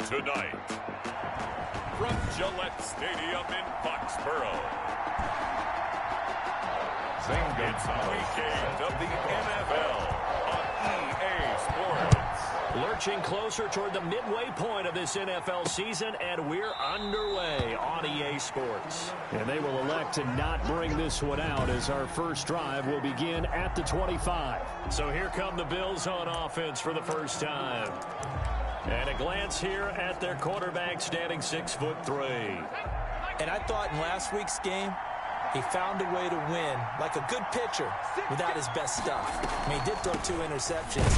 Tonight, from Gillette Stadium in Foxborough, it's a weekend of the NFL on EA Sports. Lurching closer toward the midway point of this NFL season, and we're underway on EA Sports. And they will elect to not bring this one out as our first drive will begin at the 25. So here come the Bills on offense for the first time. And a glance here at their quarterback standing 6'3". And I thought in last week's game, he found a way to win like a good pitcher without his best stuff. I mean, he did throw 2 interceptions,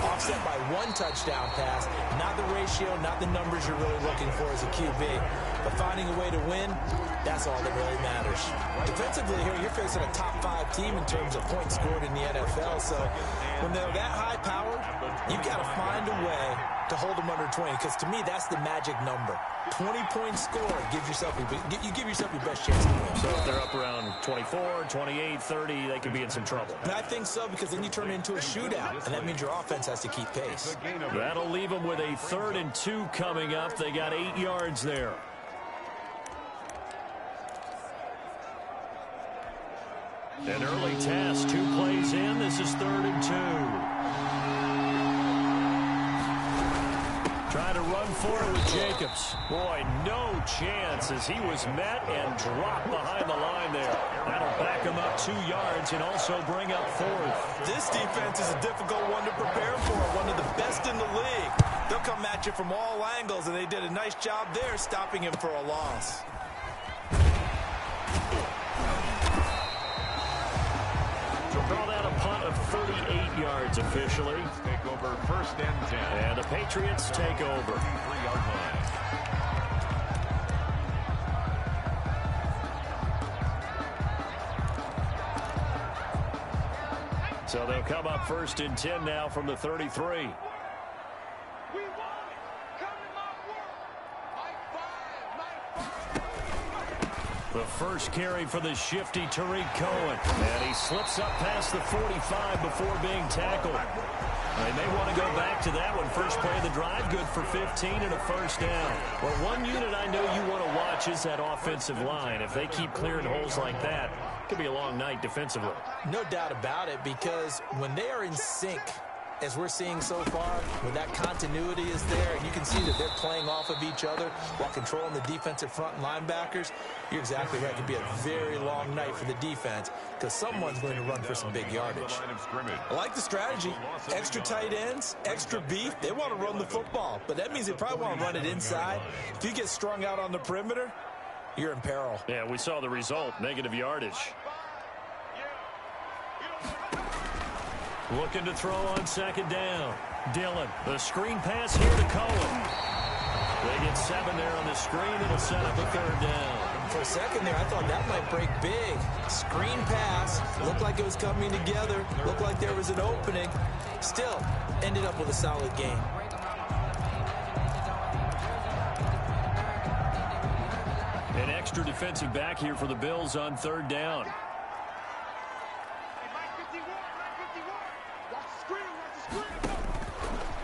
offset by 1 touchdown pass. Not the ratio, not the numbers you're really looking for as a QB. But finding a way to win, that's all that really matters. Defensively here, you're facing a top 5 team in terms of points scored in the NFL. So when they're that high powered, you've got to find a way to hold them under 20. Because to me, that's the magic number. 20 points scored gives yourself you give yourself your best chance to win. So if they're up around 24, 28, 30, they could be in some trouble. And I think so, because then you turn it into a shootout, and that means your offense has to keep pace. That'll leave them with a 3rd and 2 coming up. They got 8 yards there. An early test, 2 plays in. This is 3rd and 2. Trying to run for it with Jacobs. Boy, no chance as he was met and dropped behind the line there. That'll back him up 2 yards and also bring up 4th. This defense is a difficult one to prepare for, one of the best in the league. They'll come at you from all angles, and they did a nice job there stopping him for a loss. Call that a punt of 38 yards officially. Take over 1st and 10. And the Patriots take over. 3-yard line. So they'll come up 1st and 10 now from the 33. The first carry for the shifty Tariq Cohen. And he slips up past the 45 before being tackled. They may want to go back to that one. First play of the drive, good for 15 and a 1st down. Well, one unit I know you want to watch is that offensive line. If they keep clearing holes like that, it could be a long night defensively. No doubt about it, because when they are in sync, as we're seeing so far, when that continuity is there, and you can see that they're playing off of each other while controlling the defensive front linebackers, you're exactly right. It could be a very long night for the defense because someone's going to run for some big yardage. I like the strategy. Extra tight ends, extra beef. They want to run the football, but that means they probably want to run it inside. If you get strung out on the perimeter, you're in peril. Yeah, we saw the result, negative yardage. Looking to throw on 2nd down. Dillon, the screen pass here to Cohen. They get 7 there on the screen. It'll set up a 3rd down. For a second there, I thought that might break big. Screen pass. Looked like it was coming together. Looked like there was an opening. Still, ended up with a solid game. An extra defensive back here for the Bills on 3rd down.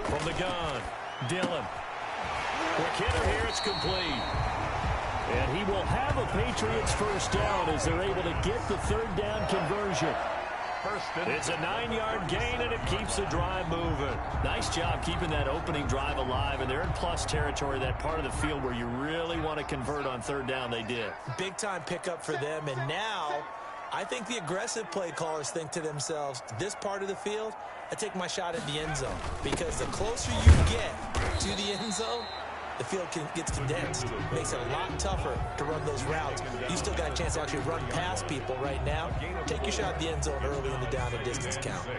From the gun, Dillon. Quick hitter here, it's complete. And he will have a Patriots 1st down as they're able to get the 3rd down conversion. It's a 9-yard gain, and it keeps the drive moving. Nice job keeping that opening drive alive, and they're in plus territory, that part of the field where you really want to convert on 3rd down. They did. Big-time pickup for them, and now I think the aggressive play callers think to themselves, this part of the field, I take my shot at the end zone, because the closer you get to the end zone, the field gets condensed. It makes it a lot tougher to run those routes. You still got a chance to actually run past people right now. Take your shot at the end zone early in the down and distance count.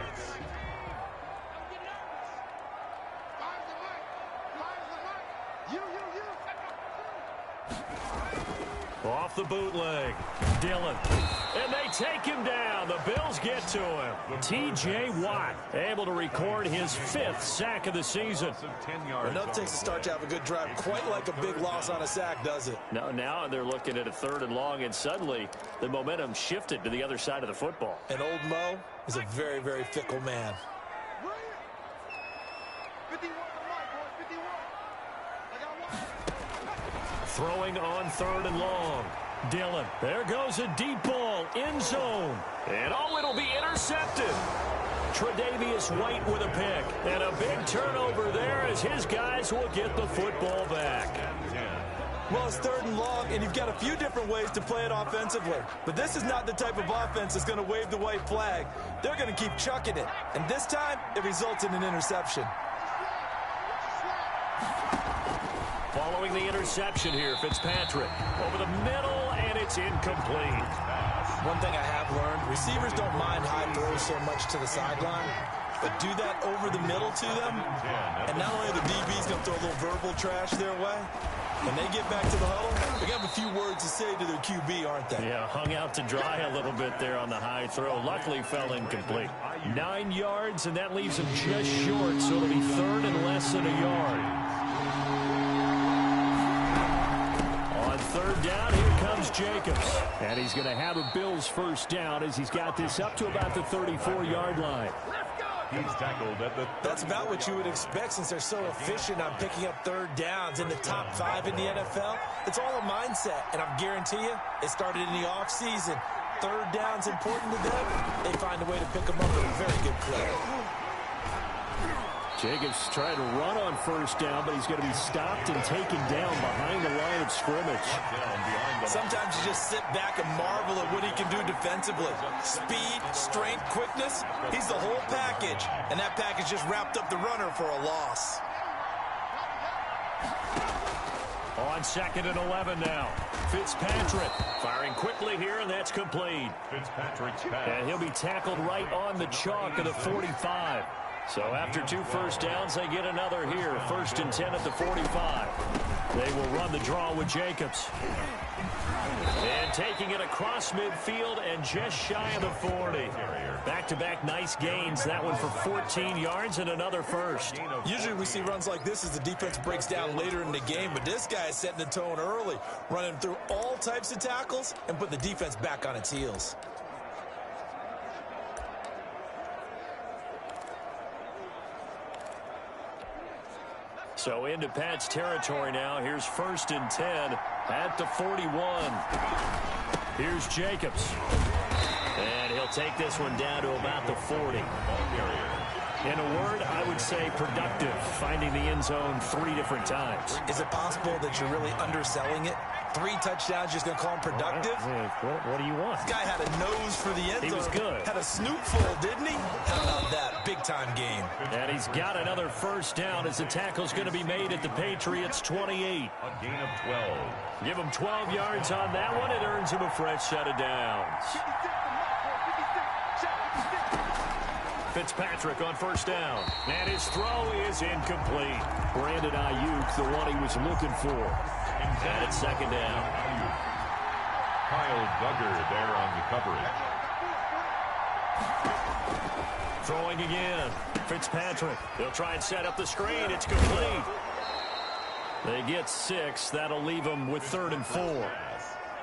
Off the bootleg, Dillon. And they take him down. The Bills get to him. T.J. Watt able to record his 5th sack of the season. Enough takes a start to have a good drive. Quite like a big loss on a sack, does it? No, now they're looking at a 3rd and long, and suddenly the momentum shifted to the other side of the football. And old Mo is a very, very fickle man. Throwing on 3rd and long. Dillon. There goes a deep ball. End zone. And it'll be intercepted. Tre'Davious White with a pick. And a big turnover there as his guys will get the football back. Well, it's 3rd and long, and you've got a few different ways to play it offensively. But this is not the type of offense that's going to wave the white flag. They're going to keep chucking it. And this time, it results in an interception. Following the interception here, Fitzpatrick. Over the middle, and it's incomplete. One thing I have learned, receivers don't mind high throws so much to the sideline, but do that over the middle to them, and not only are the DBs going to throw a little verbal trash their way, when they get back to the huddle, they're going to have a few words to say to their QB, aren't they? Yeah, hung out to dry a little bit there on the high throw. Luckily fell incomplete. 9 yards, and that leaves him just short, so it'll be 3rd and less than a yard. On 3rd down, here comes Jacobs. And he's going to have a Bills first down as he's got this up to about the 34-yard line. He's tackled at the 30. That's about what you would expect since they're so efficient on picking up 3rd downs in the top 5 in the NFL. It's all a mindset, and I guarantee you, it started in the offseason. 3rd down's important to them. They find a way to pick them up at a very good clip. Jacobs trying to run on 1st down, but he's going to be stopped and taken down behind the line of scrimmage. Sometimes you just sit back and marvel at what he can do defensively. Speed, strength, quickness, he's the whole package. And that package just wrapped up the runner for a loss. On 2nd and 11 now. Fitzpatrick firing quickly here, and that's complete. Fitzpatrick's pass. And he'll be tackled right on the chalk of the 45. So after 2 first downs, they get another here. 1st and 10 at the 45. They will run the draw with Jacobs. And taking it across midfield and just shy of the 40. Back-to-back nice gains. That one for 14 yards and another first. Usually we see runs like this as the defense breaks down later in the game, but this guy is setting the tone early, running through all types of tackles and put the defense back on its heels. So into Pat's territory now. Here's 1st and 10 at the 41. Here's Jacobs. And he'll take this one down to about the 40. In a word, I would say productive, finding the end zone 3 different times. Is it possible that you're really underselling it? 3 touchdowns, just going to call him productive? What do you want? This guy had a nose for the end zone. He was good. Had a snoot full, didn't he? How about that? Big-time game. And he's got another first down as the tackle's going to be made at the Patriots' 28. A gain of 12. Give him 12 yards on that one. It earns him a fresh set of downs. Fitzpatrick on 1st down. And his throw is incomplete. Brandon Ayuk, the one he was looking for. And it's 2nd down. Kyle Duggar there on the coverage. Throwing again. Fitzpatrick. They'll try and set up the screen. It's complete. They get 6. That'll leave them with 3rd and 4.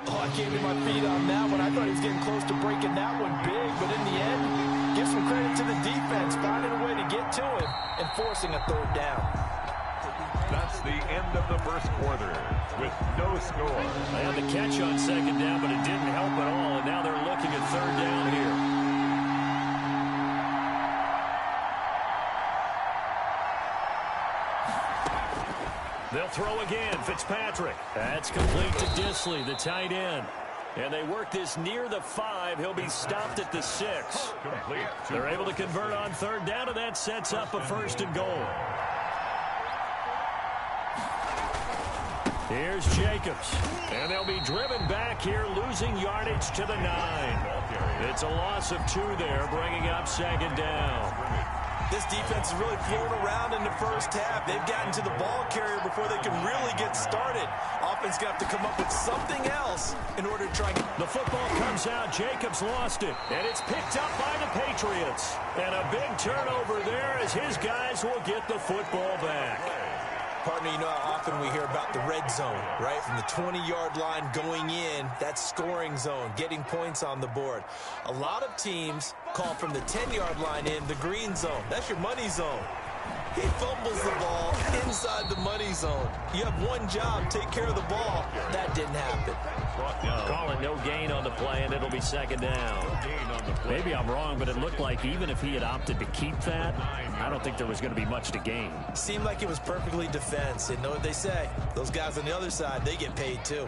Oh, I came to my feet on that one. I thought he was getting close to breaking that one big, but in the end, give some credit to the defense, finding a way to get to him and forcing a 3rd down. That's the end of the first quarter with no score. They had the catch on 2nd down, but it didn't help at all, and now they're looking at 3rd down here. They'll throw again. Fitzpatrick. That's complete to Disley, the tight end. And they work this near the 5. He'll be stopped at the 6. Complete. They're able to convert on 3rd down, and that sets up a 1st and goal. Here's Jacobs. And they'll be driven back here, losing yardage to the 9. It's a loss of 2 there, bringing up 2nd down. This defense is really floating around in the first half. They've gotten to the ball carrier before they can really get started. Offense got to come up with something else in order to try and get... The football comes out. Jacobs lost it. And it's picked up by the Patriots. And a big turnover there as his guys will get the football back. Partner, you know how often we hear about the red zone, right? From the 20-yard line going in, that scoring zone, getting points on the board. A lot of teams call from the 10-yard line in the green zone. That's your money zone. He fumbles the ball inside the money zone. You have one job, take care of the ball. That didn't happen. Call it no gain on the play, and it'll be second down. Maybe I'm wrong, but it looked like even if he had opted to keep that, I don't think there was going to be much to gain. Seemed like it was perfectly defense. And know what they say? Those guys on the other side, they get paid too.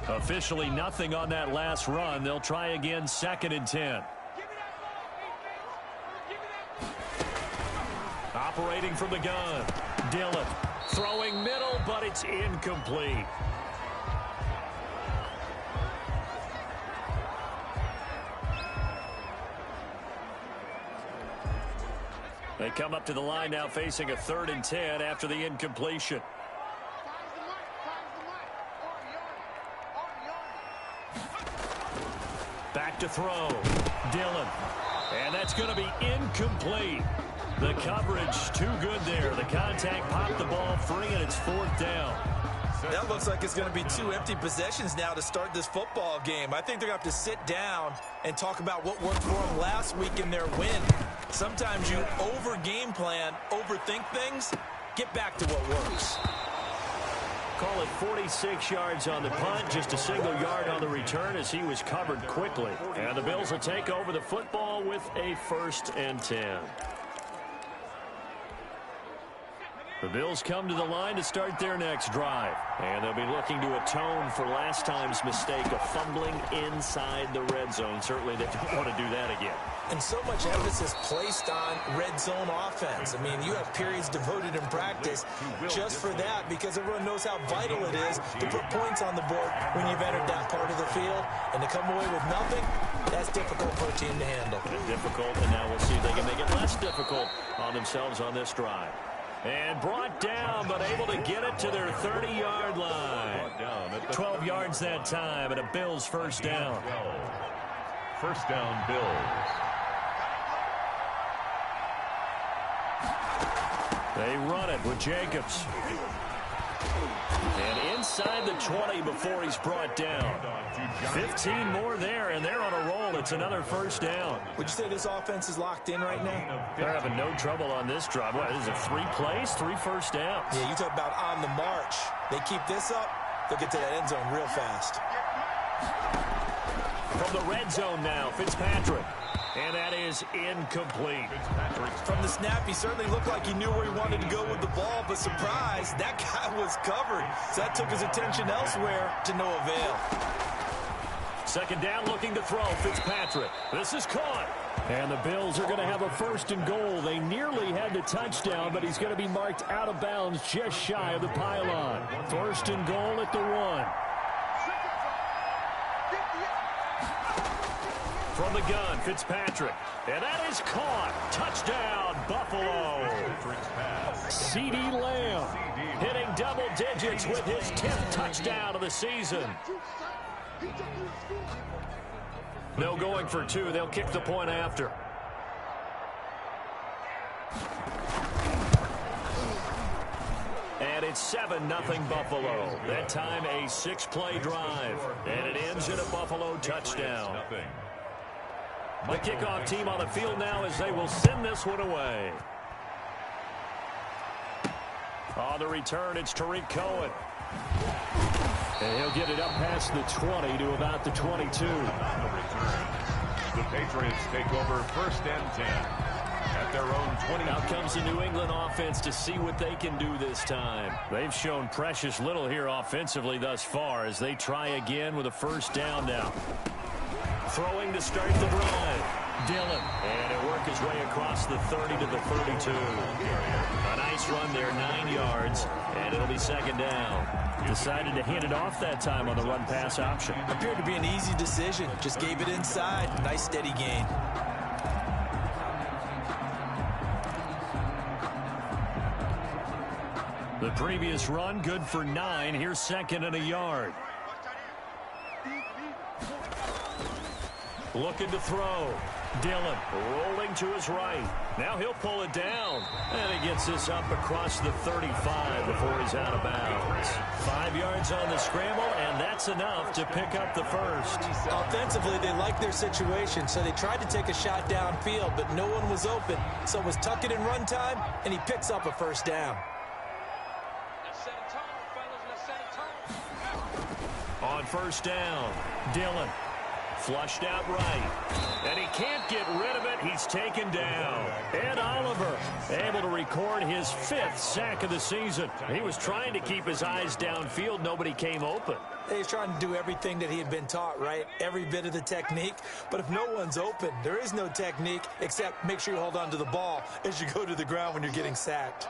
Officially nothing on that last run. They'll try again, 2nd and 10. Operating from the gun. Dillon throwing middle, but it's incomplete. They come up to the line now facing a 3rd and 10 after the incompletion. Back to throw. Dillon. And that's going to be incomplete. The coverage too good there. The contact popped the ball free, and it's 4th down. That looks like it's going to be 2 empty possessions now to start this football game. I think they're going to have to sit down and talk about what worked for them last week in their win. Sometimes you over-game plan, overthink things. Get back to what works. Call it 46 yards on the punt, just a single yard on the return as he was covered quickly. And the Bills will take over the football with a 1st and 10. The Bills come to the line to start their next drive. And they'll be looking to atone for last time's mistake of fumbling inside the red zone. Certainly they don't want to do that again. And so much emphasis placed on red zone offense. I mean, you have periods devoted in practice just for that because everyone knows how vital it is to put points on the board when you've entered that part of the field. And to come away with nothing, that's difficult for a team to handle. Difficult, and now we'll see if they can make it less difficult on themselves on this drive. And brought down, but able to get it to their 30-yard line. 12 yards that time, and a Bills 1st down. 1st down, Bills. They run it with Jacobs. And inside the 20 before he's brought down. 15 more there, and they're on a roll. It's another 1st down. Would you say this offense is locked in right now? They're having no trouble on this drive. What, is it 3 plays, 3 1st downs? Yeah, you talk about on the march. They keep this up, they'll get to that end zone real fast. From the red zone now, Fitzpatrick. And that is incomplete. From the snap, he certainly looked like he knew where he wanted to go with the ball, but surprise, that guy was covered. So that took his attention elsewhere to no avail. 2nd down, looking to throw. Fitzpatrick. This is caught. And the Bills are going to have a 1st and goal. They nearly had the touchdown, but he's going to be marked out of bounds just shy of the pylon. 1st and goal at the 1. From the gun, Fitzpatrick. And that is caught. Touchdown, Buffalo. CeeDee Lamb hitting double digits with his 10th touchdown of the season. No going for 2. They'll kick the point after. And it's 7-0 Buffalo. That time a 6-play drive. And it ends in a Buffalo touchdown. The kickoff team on the field now as they will send this one away. On the return, it's Tariq Cohen. And he'll get it up past the 20 to about the 22. The Patriots take over 1st and 10 at their own 20. Now comes the New England offense to see what they can do this time. They've shown precious little here offensively thus far as they try again with a 1st down now. Throwing to start the drive. Dillon. And it worked his way across the 30 to the 32. A nice run there, 9 yards. And it'll be 2nd down. Decided to hit it off that time on the run-pass option. Appeared to be an easy decision. Just gave it inside. Nice steady gain. The previous run, good for 9. Here's 2nd and a yard. Looking to throw. Dillon rolling to his right. Now he'll pull it down. And he gets this up across the 35 before he's out of bounds. 5 yards on the scramble, and that's enough to pick up the first. Offensively, they like their situation, so they tried to take a shot downfield, but no one was open. So it was tuck it and run time, and he picks up a first down. On first down, Dillon flushed out right, and he can't get rid of it. He's taken down. Ed Oliver able to record his 5th sack of the season. He was trying to keep his eyes downfield. Nobody came open. He's trying to do everything that he had been taught, right? Every bit of the technique. But if no one's open, there is no technique except make sure you hold on to the ball as you go to the ground when you're getting sacked.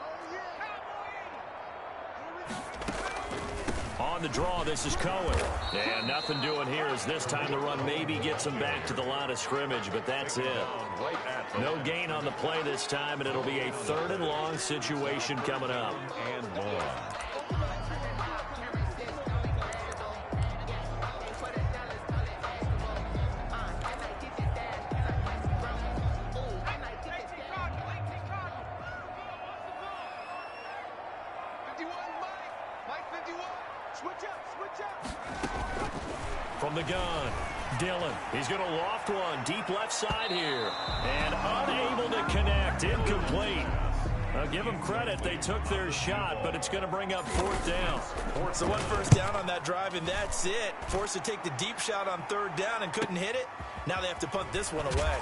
On the draw, this is Cohen. And nothing doing here as this time the run maybe gets him back to the line of scrimmage, but that's it. No gain on the play this time, and it'll be a 3rd and long situation coming up. And more. From the gun, Dillon. He's going to loft one deep left side here. And unable to connect. Incomplete. Now, give them credit. They took their shot, but it's going to bring up 4th down. So 1 first down on that drive, and that's it. Forced to take the deep shot on 3rd down and couldn't hit it. Now they have to punt this one away.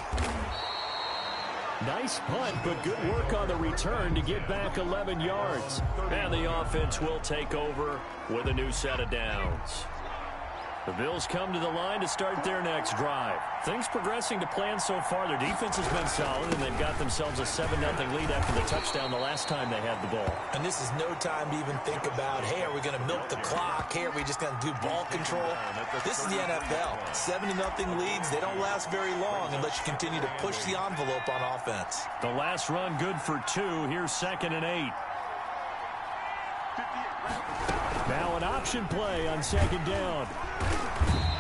Nice punt, but good work on the return to get back 11 yards. And the offense will take over with a new set of downs. The Bills come to the line to start their next drive. Things progressing to plan so far. Their defense has been solid, and they've got themselves a 7-0 lead after the touchdown the last time they had the ball. And this is no time to even think about, hey, are we going to milk the clock? Hey, are we just going to do ball control? This is the NFL. 7-0 leads, they don't last very long unless you continue to push the envelope on offense. The last run good for 2. Here's 2nd and 8. Now an option play on 2nd down.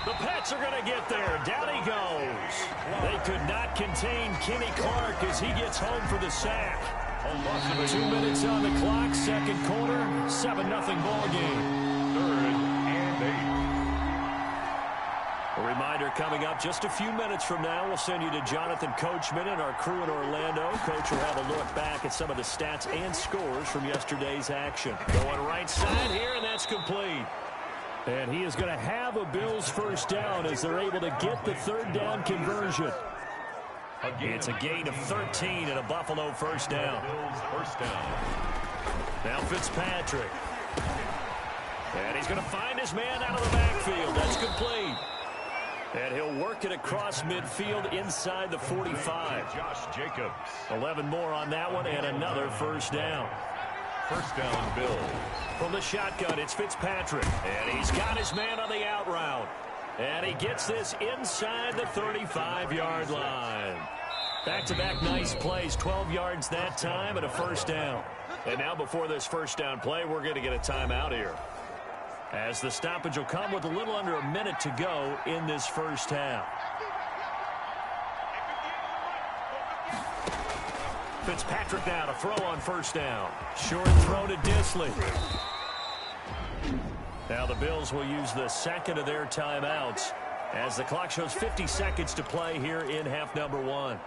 The Pats are going to get there. Down he goes. They could not contain Kenny Clark as he gets home for the sack. 2 minutes on the clock, 2nd quarter, 7-0 ball game. 3rd and 8. A reminder coming up just a few minutes from now. We'll send you to Jonathan Coachman and our crew in Orlando. Coach will have a look back at some of the stats and scores from yesterday's action. Going right side here, and that's complete. And he is going to have a Bills first down as they're able to get the 3rd down conversion. It's a gain of 13 and a Buffalo first down. Now Fitzpatrick. And he's going to find his man out of the backfield. That's complete. And he'll work it across midfield inside the 45. Josh Jacobs. 11 more on that one and another first down. First down, Bills. From the shotgun, it's Fitzpatrick. And he's got his man on the out route. And he gets this inside the 35-yard line. Back-to-back nice plays, 12 yards that time and a first down. And now before this first down play, we're going to get a timeout here, as the stoppage will come with a little under a minute to go in this first half. Fitzpatrick now to throw on first down. Short throw to Disley. Now the Bills will use the 2nd of their timeouts as the clock shows 50 seconds to play here in half number 1.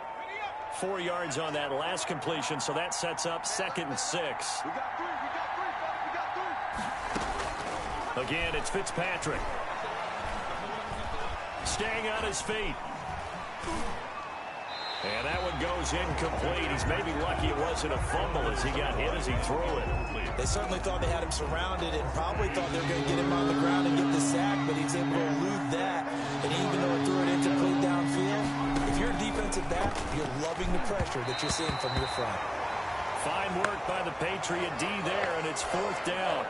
4 yards on that last completion, so that sets up 2nd and 6. Again, it's Fitzpatrick. Staying on his feet. And that one goes incomplete. He's maybe lucky it wasn't a fumble as he got hit as he threw it. They certainly thought they had him surrounded and probably thought they were going to get him on the ground and get the sack, but he's able to elude that. And even though it threw it incomplete downfield, if you're a defensive back, you're loving the pressure that you're seeing from your front. Fine work by the Patriot D there, and it's 4th down.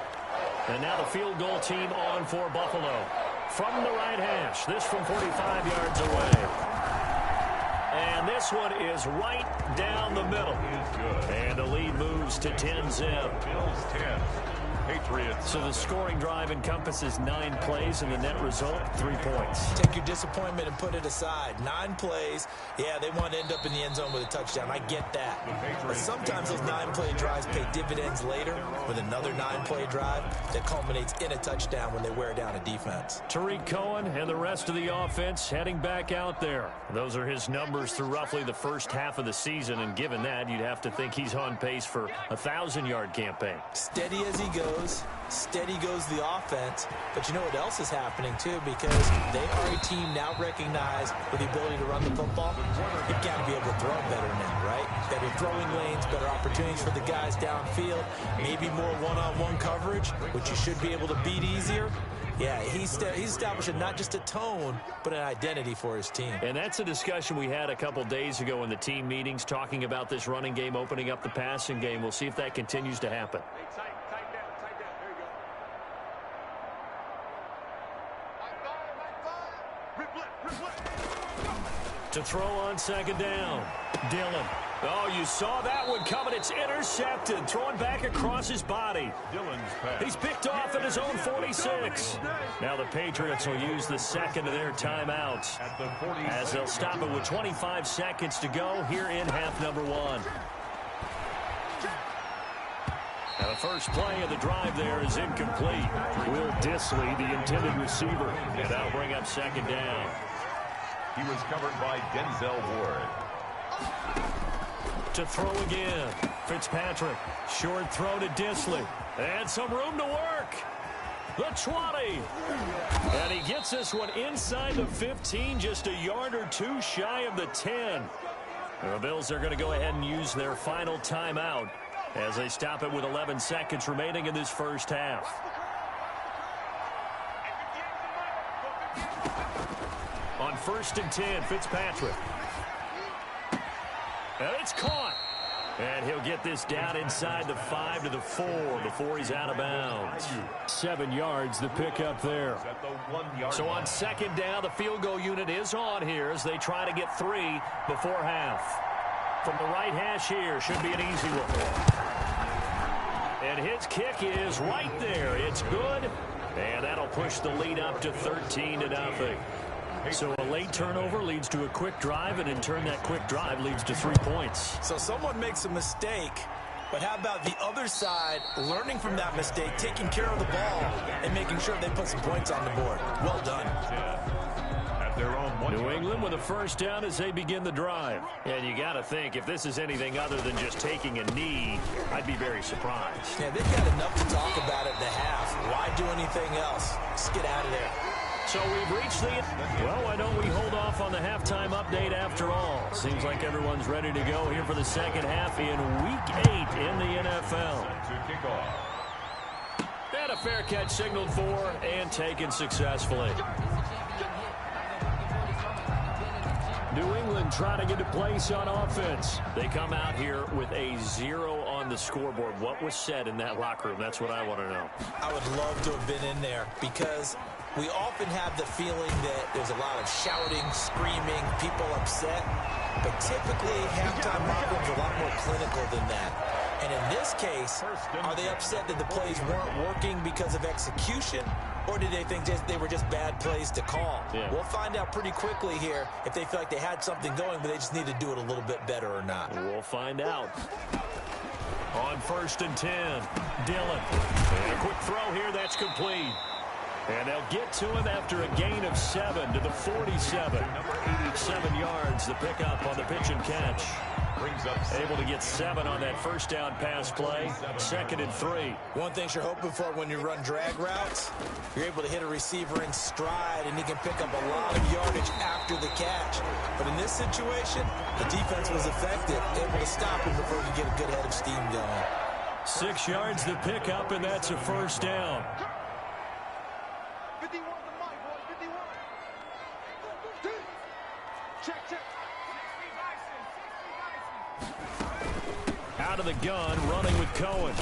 And now the field goal team on for Buffalo. From the right hash, this from 45 yards away. And this one is right down the middle. And the lead moves to 10-zip. Bills 10. Patriots. So the scoring drive encompasses 9 plays, and the net result, 3 points. Take your disappointment and put it aside. 9 plays. Yeah, they want to end up in the end zone with a touchdown. I get that. But sometimes those 9-play drives pay dividends later with another 9-play drive that culminates in a touchdown when they wear down a defense. Tariq Cohen and the rest of the offense heading back out there. Those are his numbers through roughly the first half of the season, and given that, you'd have to think he's on pace for a 1,000-yard campaign. Steady as he goes, steady goes the offense. But you know what else is happening, too, because they are a team now recognized with the ability to run the football. You've got to be able to throw better now, right? Better throwing lanes, better opportunities for the guys downfield, maybe more one-on-one coverage, which you should be able to beat easier. Yeah, he's establishing not just a tone, but an identity for his team. And that's a discussion we had a couple days ago in the team meetings, talking about this running game, opening up the passing game. We'll see if that continues to happen. Tight down. There you go. To throw on second down, Dillon. Oh, you saw that one coming. It's intercepted. Throwing back across his body. Dillon's pass. He's picked off at his own 46. Now the Patriots will use the second of their timeouts as they'll stop it with 25 seconds to go here in half number 1. Now the first play of the drive there is incomplete. Will Dissly, the intended receiver, and that'll bring up second down. He was covered by Denzel Ward. To throw again, Fitzpatrick. Short throw to Dissly. And some room to work. The 20. And he gets this one inside the 15, just a yard or two shy of the 10. The Bills are going to go ahead and use their final timeout as they stop it with 11 seconds remaining in this first half. On 1st and 10, Fitzpatrick. And it's caught. And he'll get this down inside the 5 to the 4 before he's out of bounds. 7 yards, the pickup there. So on second down, the field goal unit is on here as they try to get 3 before half. From the right hash here, should be an easy one. And his kick is right there. It's good. And that'll push the lead up to 13-0. So a late turnover leads to a quick drive, and in turn that quick drive leads to 3 points. So someone makes a mistake, but how about the other side learning from that mistake, taking care of the ball, and making sure they put some points on the board? Well done. At their own New England with a first down as they begin the drive. And you got to think, if this is anything other than just taking a knee, I'd be very surprised. Yeah, they've got enough to talk about at the half. Why do anything else? Just get out of there. So we've reached the... Well, why don't we hold off on the halftime update after all? Seems like everyone's ready to go here for the second half in Week 8 in the NFL. to kick off. And a fair catch signaled for and taken successfully. New England trying to get a place on offense. They come out here with a 0 on the scoreboard. What was said in that locker room? That's what I want to know. I would love to have been in there because we often have the feeling that there's a lot of shouting, screaming, people upset. But typically, halftime locker rooms are a lot more clinical than that. And in this case, are they upset that the plays weren't working because of execution? Or did they think they were just bad plays to call? Yeah. We'll find out pretty quickly here if they feel like they had something going, but they just need to do it a little bit better or not. We'll find out. On 1st and 10, Dillon. And a quick throw here, that's complete. And they'll get to him after a gain of 7 to the 47. 7 yards, the pickup on the pitch and catch. Able to get 7 on that first down pass play. 2nd and 3. One thing you're hoping for when you run drag routes, you're able to hit a receiver in stride, and he can pick up a lot of yardage after the catch. But in this situation, the defense was effective, able to stop him before he could get a good head of steam going. 6 yards, the pickup, and that's a first down. 51 to Mike, boys, 51. Check. Out of the gun, running with Cohen.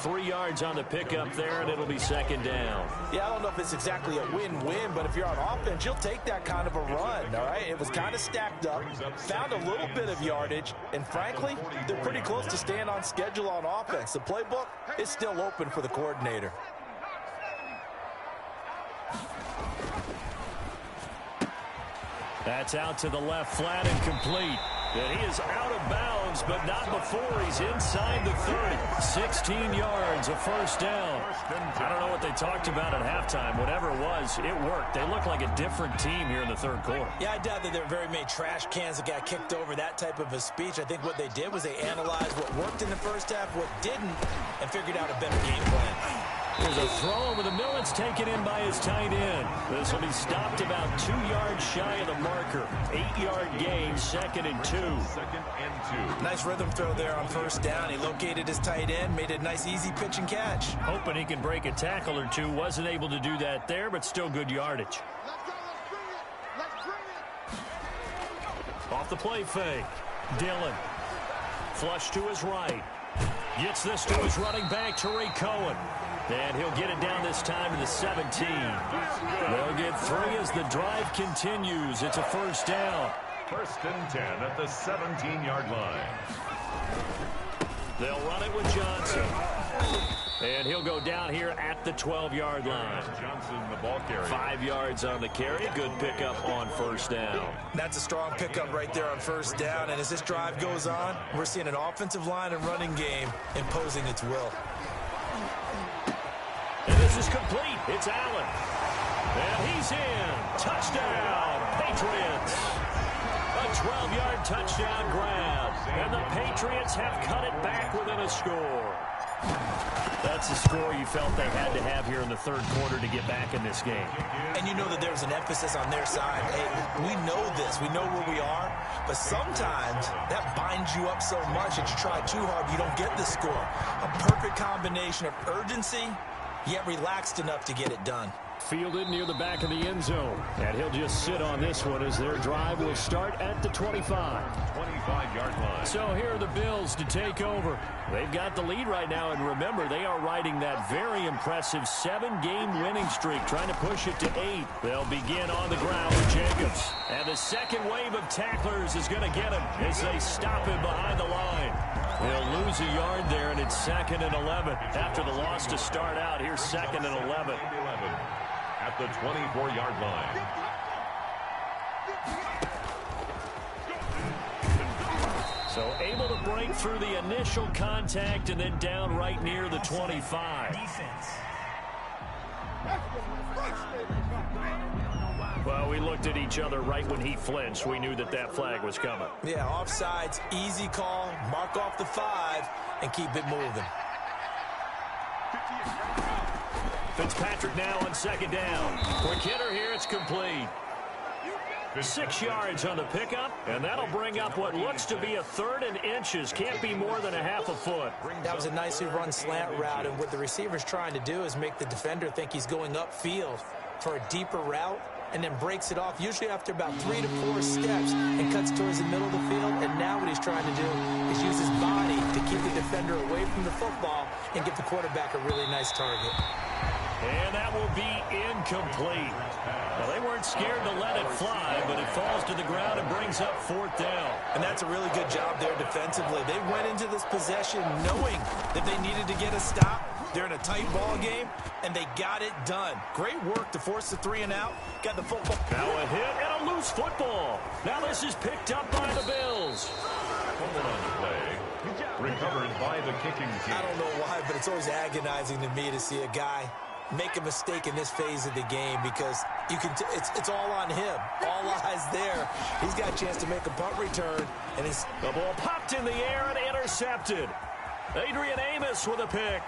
3 yards on the pickup there, and it'll be second down. Yeah, I don't know if it's exactly a win-win, but if you're on offense, you'll take that kind of a run, all right? It was kind of stacked up, found a little bit of yardage, and frankly, they're pretty close to staying on schedule on offense. The playbook is still open for the coordinator. That's out to the left, flat and complete. And he is out of bounds, but not before he's inside the 30. 16 yards, a first down. I don't know what they talked about at halftime. Whatever it was, it worked. They look like a different team here in the third quarter. Yeah, I doubt that there were very many trash cans that got kicked over, that type of a speech. I think what they did was they analyzed what worked in the first half, what didn't, and figured out a better game plan. There's a throw over the middle. It's taken in by his tight end. This will be stopped about 2 yards shy of the marker. 8-yard gain, 2nd and 2. Nice rhythm throw there on first down. He located his tight end, made a nice easy pitch and catch. Hoping he can break a tackle or two. Wasn't able to do that there, but still good yardage. Off the play fake. Dillon. Flush to his right. Gets this to his running back, Tariq Cohen. And he'll get it down this time to the 17. They'll get 3 as the drive continues. It's a first down. 1st and 10 at the 17-yard line. They'll run it with Johnson. And he'll go down here at the 12-yard line. Johnson, the ball carrier. 5 yards on the carry. Good pickup on first down. That's a strong pickup right there on first down. And as this drive goes on, we're seeing an offensive line and running game imposing its will. And this is complete. It's Allen. And he's in. Touchdown, Patriots. A 12-yard touchdown grab. And the Patriots have cut it back within a score. That's the score you felt they had to have here in the third quarter to get back in this game. And you know that there's an emphasis on their side. Hey, we know this. We know where we are. But sometimes that binds you up so much that you try too hard, you don't get the score. A perfect combination of urgency, yet relaxed enough to get it done. Fielded near the back of the end zone. And he'll just sit on this one as their drive will start at the 25. 25-yard line. So here are the Bills to take over. They've got the lead right now, and remember, they are riding that very impressive 7-game winning streak, trying to push it to 8. They'll begin on the ground with Jacobs. And the second wave of tacklers is going to get him as they stop him behind the line. They'll lose a yard there, and it's 2nd and 11. After the loss to start out, here's 2nd and 11. At the 24-yard line. So able to break through the initial contact and then down right near the 25. Well, we looked at each other right when he flinched. We knew that that flag was coming. Yeah, offsides, easy call, mark off the 5, and keep it moving. Fitzpatrick now on 2nd down. Quick hitter here, it's complete. 6 yards on the pickup, and that'll bring up what looks to be a 3rd and inches. Can't be more than a half a foot. That was a nicely run slant route, and what the receiver's trying to do is make the defender think he's going upfield for a deeper route, and then breaks it off, usually after about 3 to 4 steps, and cuts towards the middle of the field. And now what he's trying to do is use his body to keep the defender away from the football and give the quarterback a really nice target. And that will be incomplete. Well, they weren't scared to let it fly, but it falls to the ground and brings up 4th down. And that's a really good job there defensively. They went into this possession knowing that they needed to get a stop. They're in a tight ball game, and they got it done. Great work to force the 3 and out. Got the football. Now a hit and a loose football. Now this is picked up by the Bills. Fumble on the play. Recovered by the kicking team. I don't know why, but it's always agonizing to me to see a guy make a mistake in this phase of the game, because you can it's all on him. All eyes there. He's got a chance to make a punt return, and the ball popped in the air and intercepted. Adrian Amos with a pick.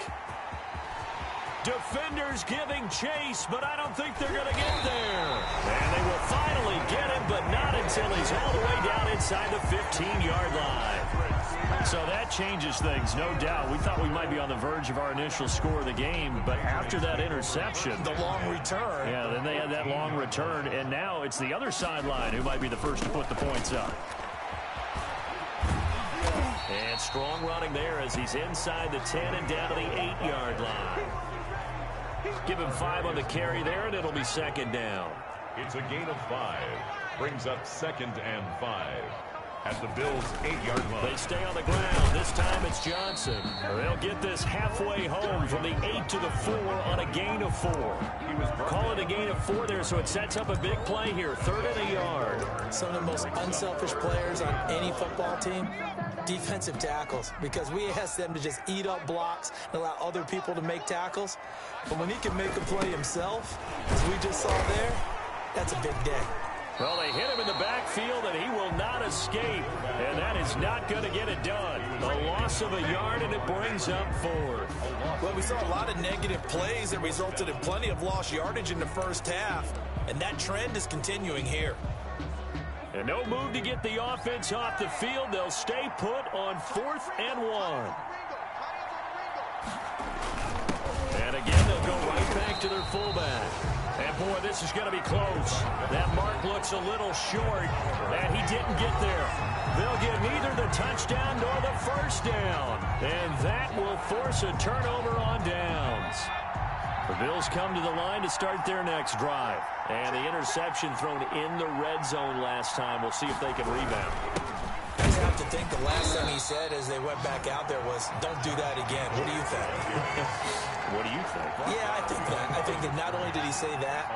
Defenders giving chase, but I don't think they're going to get there. And they will finally get him, but not until he's all the way down inside the 15-yard line. So that changes things, no doubt. We thought we might be on the verge of our initial score of the game, but after that interception, the long return. Yeah, then they had that long return, and now it's the other sideline who might be the first to put the points up. And strong running there as he's inside the 10 and down to the 8-yard line. Give him 5 on the carry there, and it'll be second down. It's a gain of 5. Brings up 2nd and 5. At the Bills' 8-yard line. They stay on the ground. This time it's Johnson. They'll get this halfway home from the 8 to the 4 on a gain of 4. Call it a gain of 4 there, so it sets up a big play here. 3rd and a yard. Some of the most unselfish players on any football team, defensive tackles, because we ask them to just eat up blocks and allow other people to make tackles. But when he can make a play himself, as we just saw there, that's a big day. Well, they hit him in the backfield, and he will not escape. And that is not going to get it done. A loss of a yard, and it brings up 4. Well, we saw a lot of negative plays that resulted in plenty of lost yardage in the first half. And that trend is continuing here. And no move to get the offense off the field. They'll stay put on 4th and 1. And again, they'll go right back to their fullback. And, boy, this is going to be close. That mark looks a little short, and he didn't get there. They'll get neither the touchdown nor the first down. And that will force a turnover on downs. The Bills come to the line to start their next drive. And the interception thrown in the red zone last time. We'll see if they can rebound. I just have to think the last thing he said as they went back out there was, don't do that again. What do you think? What do you think? Yeah, I think that. I think that not only did he say that,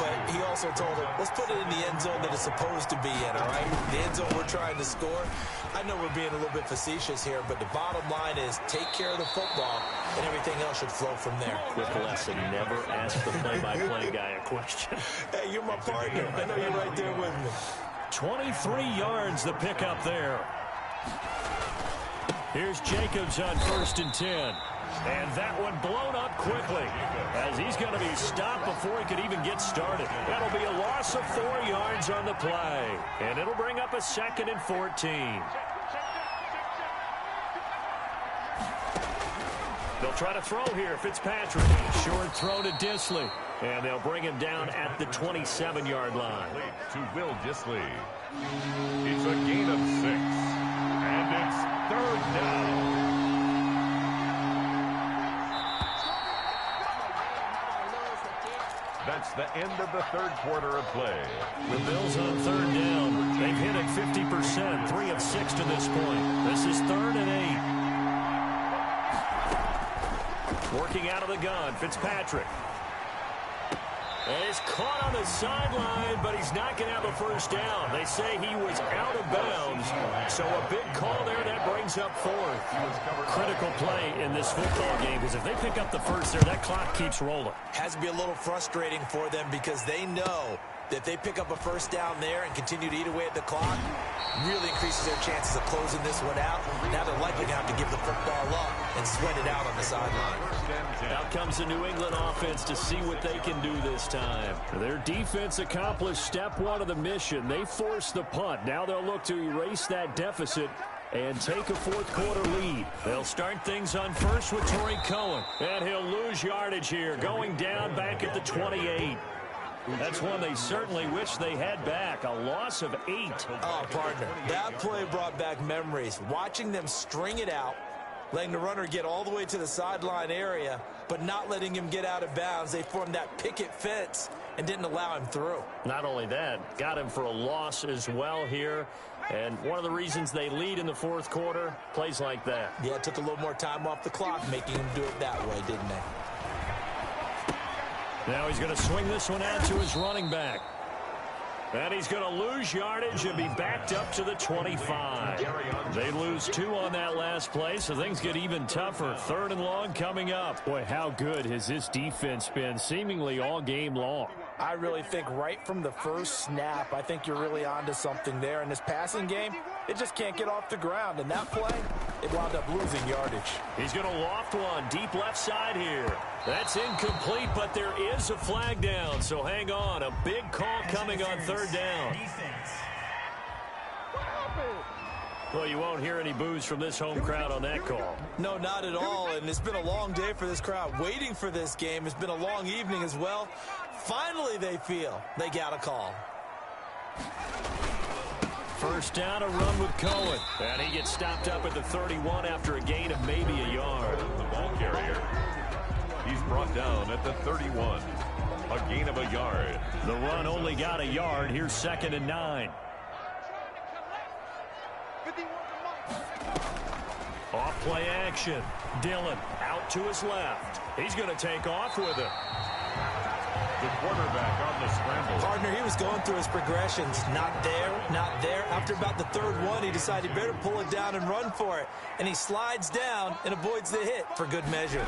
but he also told him, let's put it in the end zone that it's supposed to be in, all right? The end zone we're trying to score. I know we're being a little bit facetious here, but the bottom line is take care of the football, and everything else should flow from there. Quick lesson, never ask the play-by-play guy a question. Hey, you're my partner. I know you're right there with me. 23 yards the pickup there. Here's Jacobs on 1st and 10. And that one blown up quickly as he's going to be stopped before he could even get started. That'll be a loss of 4 yards on the play. And it'll bring up a 2nd and 14. They'll try to throw here. Fitzpatrick. Short throw to Disley. And they'll bring him down at the 27-yard line. To Will Disley. It's a gain of 6. And it's 3rd down. That's the end of the 3rd quarter of play. The Bills on 3rd down. They've hit it 50%, 3 of 6 to this point. This is 3rd and 8. Working out of the gun, Fitzpatrick. And he's caught on the sideline, but he's not going to have a first down. They say he was out of bounds, so a big call there that brings up 4th. Critical play in this football game, because if they pick up the first there, that clock keeps rolling. Has to be a little frustrating for them because they know that if they pick up a first down there and continue to eat away at the clock, really increases their chances of closing this one out. Now they're likely going to have to give the football up and sweat it out on the sideline. Out comes the New England offense to see what they can do this time. Their defense accomplished step 1 of the mission. They forced the punt. Now they'll look to erase that deficit and take a 4th quarter lead. They'll start things on 1st with Torrey Cohen. And he'll lose yardage here, going down back at the 28. That's one they certainly wish they had back. A loss of 8. Oh, partner, that play brought back memories. Watching them string it out, letting the runner get all the way to the sideline area, but not letting him get out of bounds. They formed that picket fence and didn't allow him through. Not only that, got him for a loss as well here. And one of the reasons they lead in the 4th quarter, plays like that. Yeah, it took a little more time off the clock, making him do it that way, didn't they? Now he's going to swing this one out to his running back. And he's going to lose yardage and be backed up to the 25. They lose 2 on that last play, so things get even tougher. 3rd and long coming up. Boy, how good has this defense been seemingly all game long? I really think right from the first snap, I think you're really onto something there. In this passing game, it just can't get off the ground. And that play, it wound up losing yardage. He's going to loft one deep left side here. That's incomplete, but there is a flag down, so hang on. A big call coming on 3rd down. Well, you won't hear any boos from this home crowd on that call. No, not at all, and it's been a long day for this crowd waiting for this game. It's been a long evening as well. Finally, they feel they got a call. First down, a run with Cohen. And he gets stopped up at the 31 after a gain of maybe a yard. The ball carrier. He's brought down at the 31. A gain of a yard. The run only got a yard. Here's 2nd and 9. Off play action. Dillon out to his left. He's going to take off with it. The quarterback on the scramble. Partner, he was going through his progressions. Not there, not there. After about the 3rd one, he decided he better pull it down and run for it. And he slides down and avoids the hit for good measure.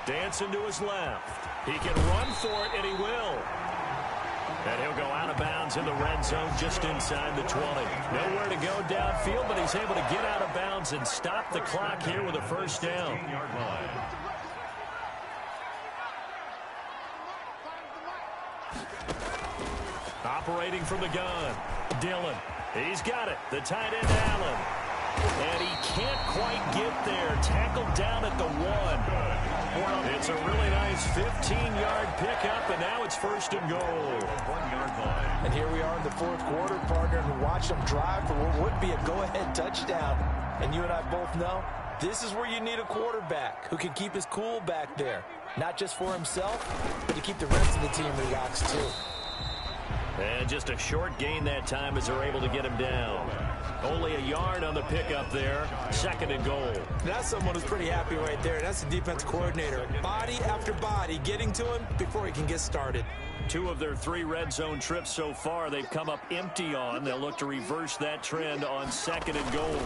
Dancing to his left. He can run for it, and he will. And he'll go out of bounds in the red zone just inside the 20. Nowhere to go downfield, but he's able to get out of bounds and stop the clock here with a first down. 15-yard line. Operating from the gun. Dillon. He's got it. The tight end, Allen. And he can't quite get there. Tackled down at the 1. It's a really nice 15-yard pickup, and now it's 1st and goal. 1-yard line. And here we are in the 4th quarter, partner, and watch them drive for what would be a go-ahead touchdown. And you and I both know this is where you need a quarterback who can keep his cool back there. Not just for himself, but to keep the rest of the team relaxed, too. And just a short gain that time as they're able to get him down. Only a yard on the pickup there. 2nd and goal. That's someone who's pretty happy right there. That's the defense coordinator. Body after body getting to him before he can get started. 2 of their 3 red zone trips so far they've come up empty on. They'll look to reverse that trend on 2nd and goal.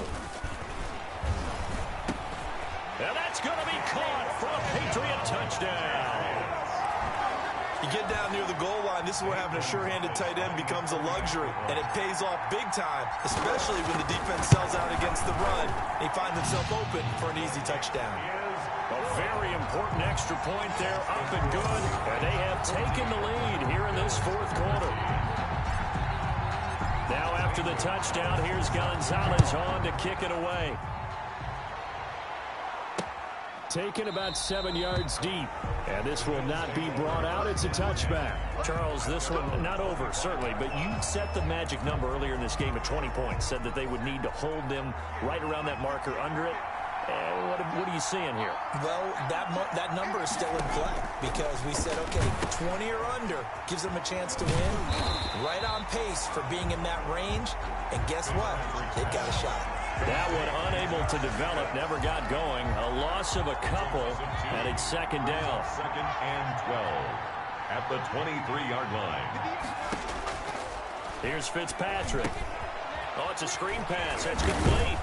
And that's going to be caught for a Patriot touchdown. You get down near the goal line, this is where having a sure-handed tight end becomes a luxury, and it pays off big time, especially when the defense sells out against the run. He finds himself open for an easy touchdown. A very important extra point there, up and good, and they have taken the lead here in this 4th quarter. Now after the touchdown, here's Gonzalez on to kick it away. Taken about 7 yards deep. And this will not be brought out. It's a touchback. Charles, this one not over, certainly, but you set the magic number earlier in this game at 20 points. Said that they would need to hold them right around that marker under it. What are you seeing here? Well, that number is still in play because we said, okay, 20 or under gives them a chance to win. Right on pace for being in that range. And guess what? They've got a shot. That one unable to develop, never got going. A loss of a couple, and it's 2nd down. 2nd and 12 at the 23-yard line. Here's Fitzpatrick. Oh, it's a screen pass. That's complete.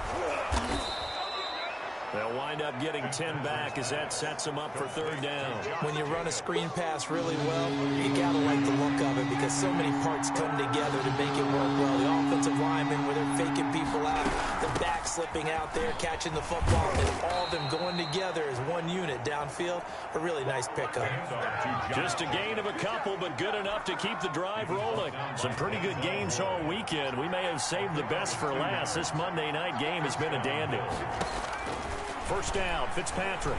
They'll wind up getting 10 back as that sets them up for 3rd down. When you run a screen pass really well, you got to like the look of it because so many parts come together to make it work well. The offensive linemen, where they're faking people out, the back slipping out there, catching the football, and all of them going together as one unit downfield. A really nice pickup. Just a gain of a couple, but good enough to keep the drive rolling. Some pretty good games all weekend. We may have saved the best for last. This Monday night game has been a dandy. First down, Fitzpatrick.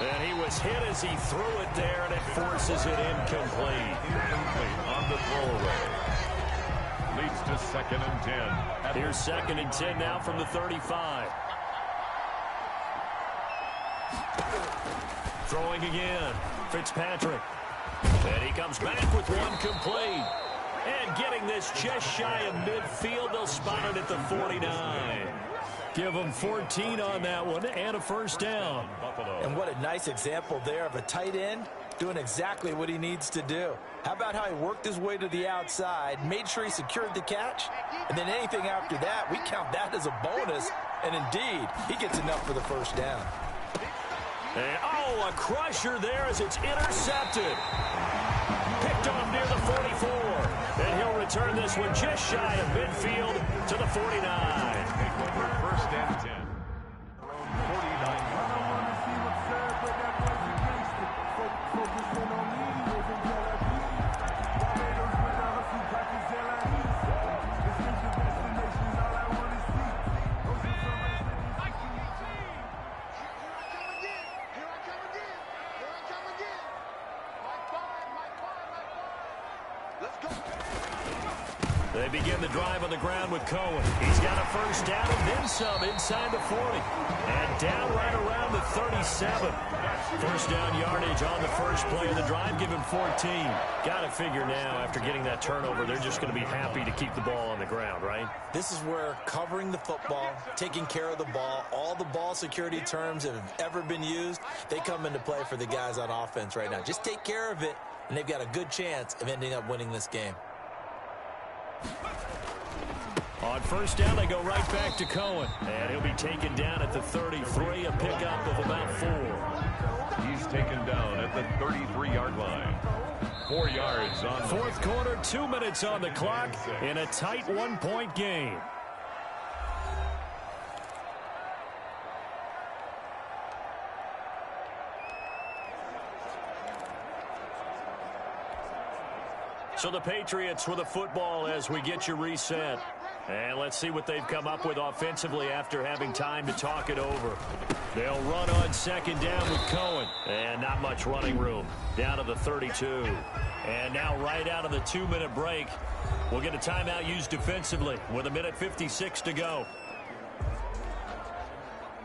And he was hit as he threw it there, and it forces it incomplete. On the throwaway. Leads to 2nd and 10. Here's 2nd and 10 now from the 35. Throwing again, Fitzpatrick. And he comes back with one complete. And getting this just shy of midfield, they'll spot it at the 49. Give them 14 on that one and a first down. And what a nice example there of a tight end doing exactly what he needs to do. How about how he worked his way to the outside, made sure he secured the catch, and then anything after that, we count that as a bonus. And indeed, he gets enough for the first down. And, oh, a crusher there as it's intercepted. Picked off near the 44. And he'll return this one just shy of midfield to the 49. 1st and 10. 49. They begin the drive on the ground with Cohen. He's got a first down and then some inside the 40. And down right around the 37. First down yardage on the first play of the drive. Give him 14. Got to figure now, after getting that turnover, they're just going to be happy to keep the ball on the ground, right? This is where covering the football, taking care of the ball, all the ball security terms that have ever been used, they come into play for the guys on offense right now. Just take care of it, and they've got a good chance of ending up winning this game. On first down, they go right back to Cohen. And he'll be taken down at the 33, a pickup of about 4. He's taken down at the 33-yard line. 4 yards on fourth quarter, 2 minutes on the clock in a tight 1-point game. So the Patriots with a football as we get you reset. And let's see what they've come up with offensively after having time to talk it over. They'll run on second down with Cohen. And not much running room. Down to the 32. And now right out of the 2-minute break, we'll get a timeout used defensively with 1:56 to go.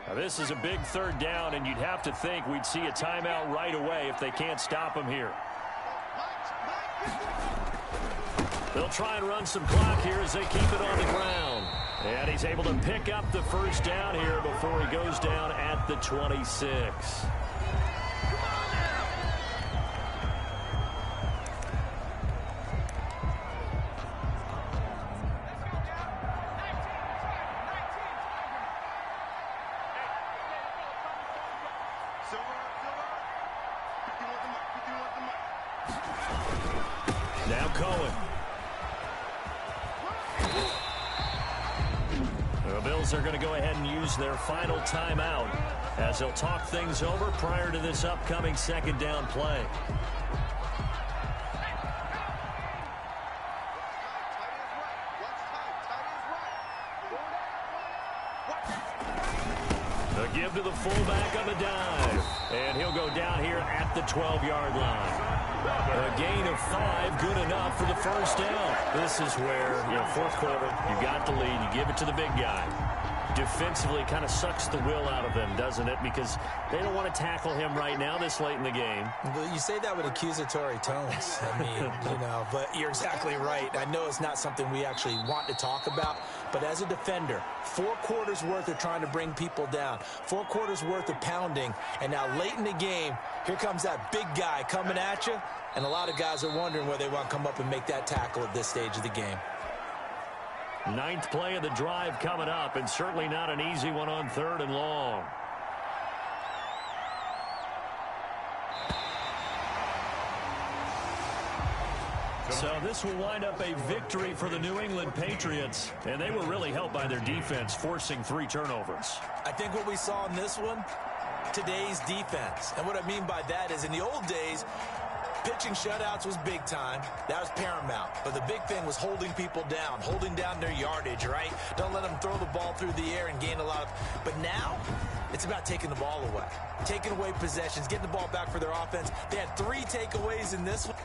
Now this is a big third down, and you'd have to think we'd see a timeout right away if they can't stop him here. They'll try and run some clock here as they keep it on the ground. And he's able to pick up the first down here before he goes down at the 26. Now Cohen. The Bills are going to go ahead and use their final timeout as they'll talk things over prior to this upcoming second down play. The give to the fullback on the dive. And he'll go down here at the 12-yard line. A gain of 5, good enough for the first down. This is where, fourth quarter, you got the lead, you give it to the big guy. Defensively kind of sucks the will out of them, doesn't it? Because they don't want to tackle him right now this late in the game. Well, you say that with accusatory tones. I mean, but you're exactly right. I know it's not something we actually want to talk about, but as a defender, 4 quarters worth of trying to bring people down, 4 quarters worth of pounding, and now late in the game, here comes that big guy coming at you, and a lot of guys are wondering where they want to come up and make that tackle at this stage of the game. 9th play of the drive coming up, and certainly not an easy one on 3rd and long. So this will wind up a victory for the New England Patriots, and they were really helped by their defense, forcing 3 turnovers. I think what we saw in this one, today's defense. And what I mean by that is in the old days, pitching shutouts was big time. That was paramount. But the big thing was holding people down, holding down their yardage, right? Don't let them throw the ball through the air and gain a lot of... But now, it's about taking the ball away. Taking away possessions, getting the ball back for their offense. They had 3 takeaways in this one.